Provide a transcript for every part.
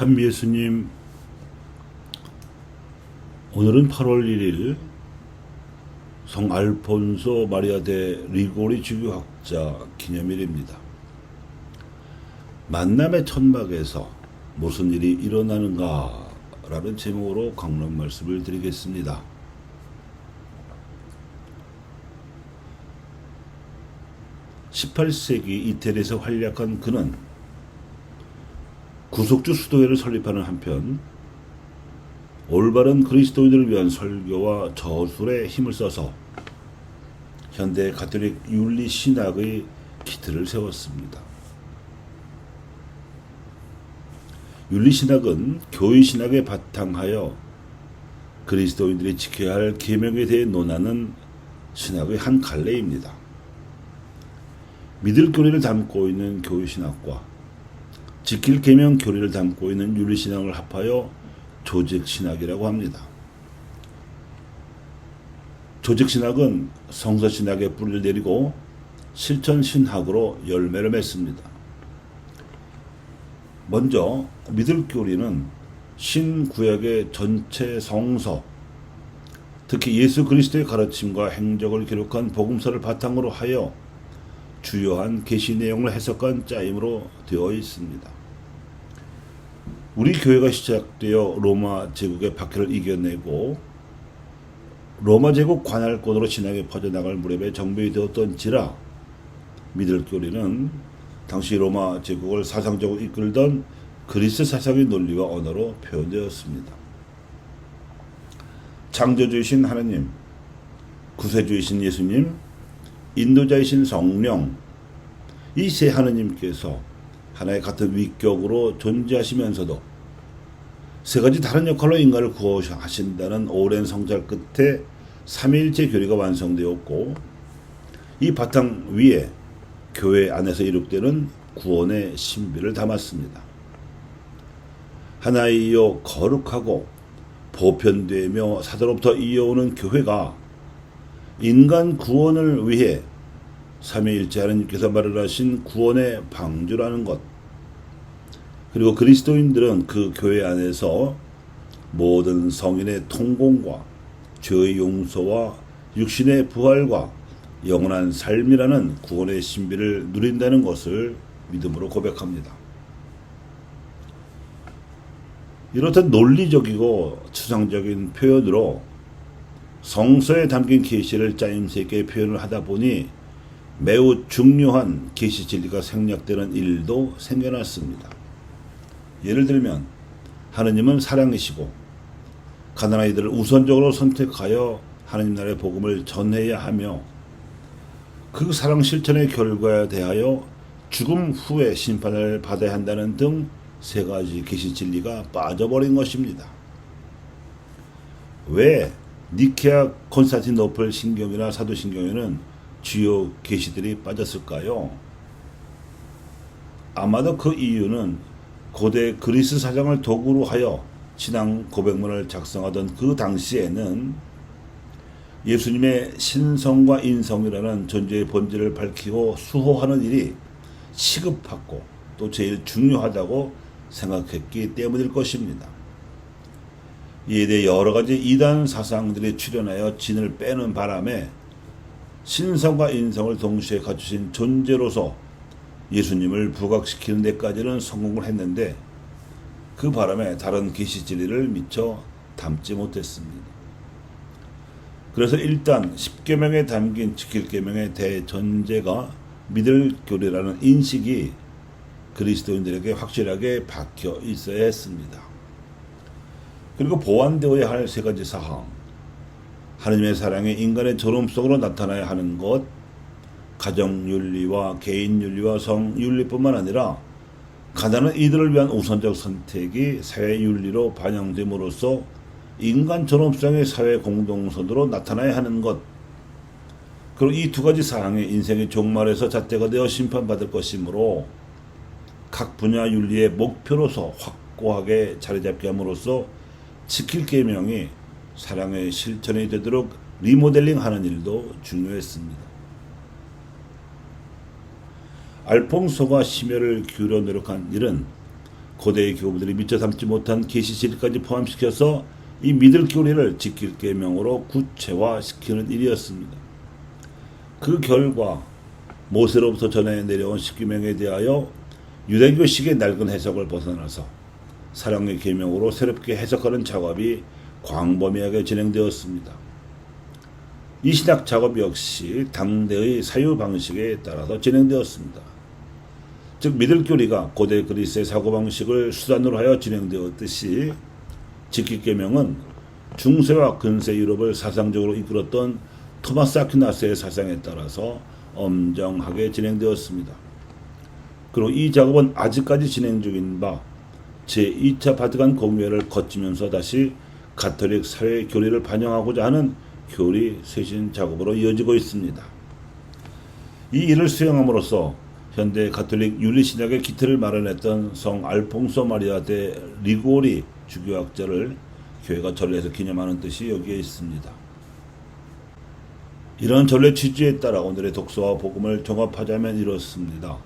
참 예수님, 오늘은 8월 1일 성 알폰소 마리아 데 리고리 주교학자 기념일입니다. 만남의 천막에서 무슨 일이 일어나는가 라는 제목으로 강론 말씀을 드리겠습니다. (18세기) 이태리에서 활약한 그는 구속주 수도회를 설립하는 한편 올바른 그리스도인들을 위한 설교와 저술에 힘을 써서 현대 가톨릭 윤리 신학의 기틀을 세웠습니다. 윤리 신학은 교회 신학에 바탕하여 그리스도인들이 지켜야 할 계명에 대해 논하는 신학의 한 갈래입니다. 믿을 교리를 담고 있는 교회 신학과 지킬 계명 교리를 담고 있는 윤리 신학을 합하여 조직 신학이라고 합니다. 조직 신학은 성서 신학의 뿌리를 내리고 실천 신학으로 열매를 맺습니다. 먼저 믿을 교리는 신구약의 전체 성서, 특히 예수 그리스도의 가르침과 행적을 기록한 복음서를 바탕으로 하여 주요한 계시 내용을 해석한 짜임으로 되어 있습니다. 우리 교회가 시작되어 로마 제국의 박해를 이겨내고 로마 제국 관할권으로 신학이 퍼져나갈 무렵에 정비이 되었던지라 믿을 교리는 당시 로마 제국을 사상적으로 이끌던 그리스 사상의 논리와 언어로 표현되었습니다. 창조주이신 하나님, 구세주이신 예수님, 인도자이신 성령, 이 세 하느님께서 하나의 같은 위격으로 존재하시면서도 세 가지 다른 역할로 인간을 구원하신다는 오랜 성찰 끝에 삼위일체 교리가 완성되었고, 이 바탕 위에 교회 안에서 이룩되는 구원의 신비를 담았습니다. 하나이요 거룩하고 보편되며 사도로부터 이어오는 교회가 인간 구원을 위해 삼위일체 하나님께서 마련하신 구원의 방주라는 것, 그리고 그리스도인들은 그 교회 안에서 모든 성인의 통공과 죄의 용서와 육신의 부활과 영원한 삶이라는 구원의 신비를 누린다는 것을 믿음으로 고백합니다. 이렇듯 논리적이고 추상적인 표현으로 성서에 담긴 계시를 짜임새 있게 표현을 하다 보니 매우 중요한 계시 진리가 생략되는 일도 생겨났습니다. 예를 들면 하느님은 사랑이시고 가난한 이들을 우선적으로 선택하여 하느님 나라의 복음을 전해야 하며 그 사랑 실천의 결과에 대하여 죽음 후에 심판을 받아야 한다는 등 세 가지 계시 진리가 빠져버린 것입니다. 왜 니케아 콘스탄티노플 신경이나 사도신경에는 주요 계시들이 빠졌을까요? 아마도 그 이유는 고대 그리스 사상을 도구로 하여 신앙 고백문을 작성하던 그 당시에는 예수님의 신성과 인성이라는 존재의 본질을 밝히고 수호하는 일이 시급하고 또 제일 중요하다고 생각했기 때문일 것입니다. 이에 대해 여러 가지 이단 사상들이 출현하여 진을 빼는 바람에 신성과 인성을 동시에 갖추신 존재로서 예수님을 부각시키는 데까지는 성공을 했는데 그 바람에 다른 계시 진리를 미처 담지 못했습니다. 그래서 일단 십계명에 담긴 지킬 계명의 대전제가 믿을 교리라는 인식이 그리스도인들에게 확실하게 박혀 있어야 했습니다. 그리고 보완되어야 할 세 가지 사항, 하느님의 사랑이 인간의 존엄성으로 나타나야 하는 것, 가정윤리와 개인윤리와 성윤리뿐만 아니라 가난한 이들을 위한 우선적 선택이 사회윤리로 반영됨으로써 인간 존엄성의 사회 공동선으로 나타나야 하는 것, 그리고 이 두 가지 사항이 인생의 종말에서 잣대가 되어 심판받을 것이므로 각 분야 윤리의 목표로서 확고하게 자리잡게 함으로써 지킬 계명이 사랑의 실천이 되도록 리모델링하는 일도 중요했습니다. 알퐁소가 심혈을 기울여 노력한 일은 고대의 교부들이 미처 삼지 못한 계시 진리까지 포함시켜서 이 믿을 교리를 지킬 계명으로 구체화시키는 일이었습니다. 그 결과 모세로부터 전해 내려온 십계명에 대하여 유대교식의 낡은 해석을 벗어나서 사랑의 계명으로 새롭게 해석하는 작업이 광범위하게 진행되었습니다. 이 신학 작업 역시 당대의 사유 방식에 따라서 진행되었습니다. 즉 믿을 교리가 고대 그리스의 사고방식을 수단으로 하여 진행되었듯이 지킬 계명은 중세와 근세 유럽을 사상적으로 이끌었던 토마스 아퀴나스의 사상에 따라서 엄정하게 진행되었습니다. 그리고 이 작업은 아직까지 진행 중인 바 제2차 바티칸 공회를 거치면서 다시 가톨릭 사회 교리를 반영하고자 하는 교리 쇄신 작업으로 이어지고 있습니다. 이 일을 수행함으로써 현대 가톨릭 윤리신학의 기틀을 마련했던 성 알퐁소 마리아 데 리고리 주교학자를 교회가 전례에서 기념하는 뜻이 여기에 있습니다. 이런 전례 취지에 따라 오늘의 독서와 복음을 종합하자면 이렇습니다.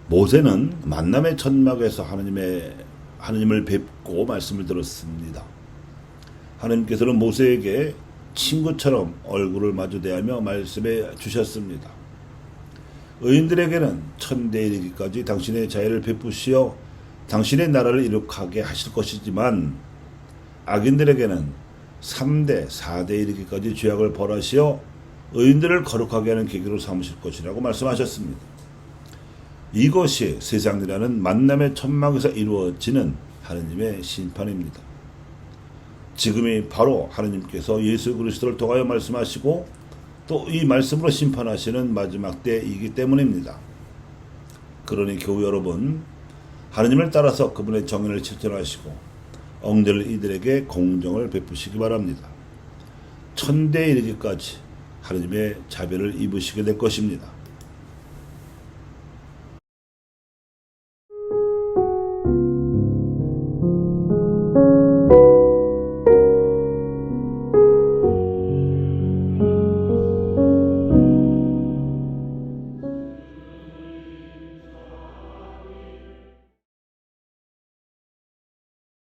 모세는 만남의 천막에서 하느님을 뵙고 말씀을 들었습니다. 하느님께서는 모세에게 친구처럼 얼굴을 마주대하며 말씀해 주셨습니다. 의인들에게는 천대에 이르기까지 당신의 자애를 베푸시어 당신의 나라를 이룩하게 하실 것이지만 악인들에게는 3대, 4대 이르기까지 죄악을 벌하시어 의인들을 거룩하게 하는 계기로 삼으실 것이라고 말씀하셨습니다. 이것이 세상이라는 만남의 천막에서 이루어지는 하느님의 심판입니다. 지금이 바로 하느님께서 예수 그리스도를 통하여 말씀하시고 또 이 말씀으로 심판하시는 마지막 때이기 때문입니다. 그러니 교우 여러분, 하느님을 따라서 그분의 정의를 실천하시고 엉들 이들에게 공정을 베푸시기 바랍니다. 천대에 이르기까지 하느님의 자비를 입으시게 될 것입니다.